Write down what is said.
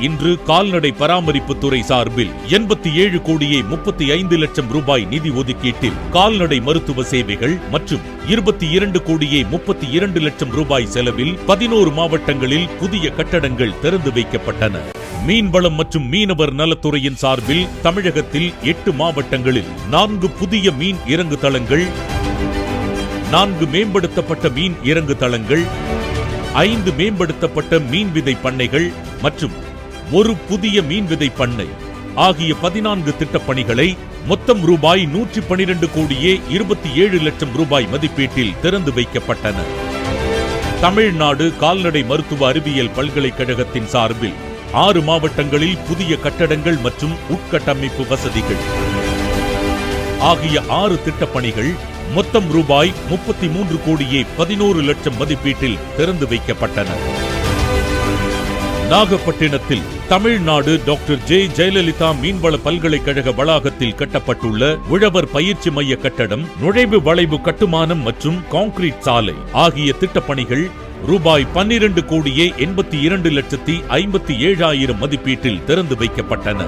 இன்று கால்நடை பராமரிப்பு துறை சார்பில் 87 கோடியே 35 லட்சம் ரூபாய் நிதி ஒதுக்கீட்டில் கால்நடை மருத்துவ சேவைகள் மற்றும் 22 கோடியே 32 லட்சம் ரூபாய் செலவில் 11 மாவட்டங்களில் புதிய கட்டடங்கள் திறந்து வைக்கப்பட்டன. மீன்வளம் மற்றும் மீனவர் நலத்துறையின் சார்பில் தமிழகத்தில் 8 மாவட்டங்களில் 4 புதிய மீன் இறங்கு தளங்கள், 4 மேம்படுத்தப்பட்ட மீன் இறங்கு தளங்கள், 5 மேம்படுத்தப்பட்ட மீன் விதை பண்ணைகள் மற்றும் 1 புதிய மீன் விதை பண்ணை ஆகிய 14 திட்டப்பணிகளை மொத்தம் ரூபாய் 112 கோடியே 27 லட்சம் ரூபாய் மதிப்பீட்டில் திறந்து வைக்கப்பட்டன. தமிழ்நாடு கால்நடை மருத்துவ அறிவியல் பல்கலைக்கழகத்தின் சார்பில் 6 மாவட்டங்களில் புதிய கட்டடங்கள் மற்றும் உட்கட்டமைப்பு வசதிகள் ஆகிய 6 திட்டப்பணிகள் மொத்தம் ரூபாய் 33 கோடியே 11 லட்சம் மதிப்பீட்டில் திறந்து வைக்கப்பட்டன. நாகப்பட்டினத்தில் தமிழ்நாடு டாக்டர் ஜே. ஜெயலலிதா மீன்வள பல்கலைக்கழக வளாகத்தில் கட்டப்பட்டுள்ள உழவர் பயிற்சி மைய கட்டடம், நுழைவு வளைவு கட்டுமானம் மற்றும் கான்கிரீட் சாலை ஆகிய திட்டப்பணிகள் ரூபாய் 12 கோடியே 82 லட்சத்தி 57,000 மதிப்பீட்டில் திறந்து வைக்கப்பட்டன.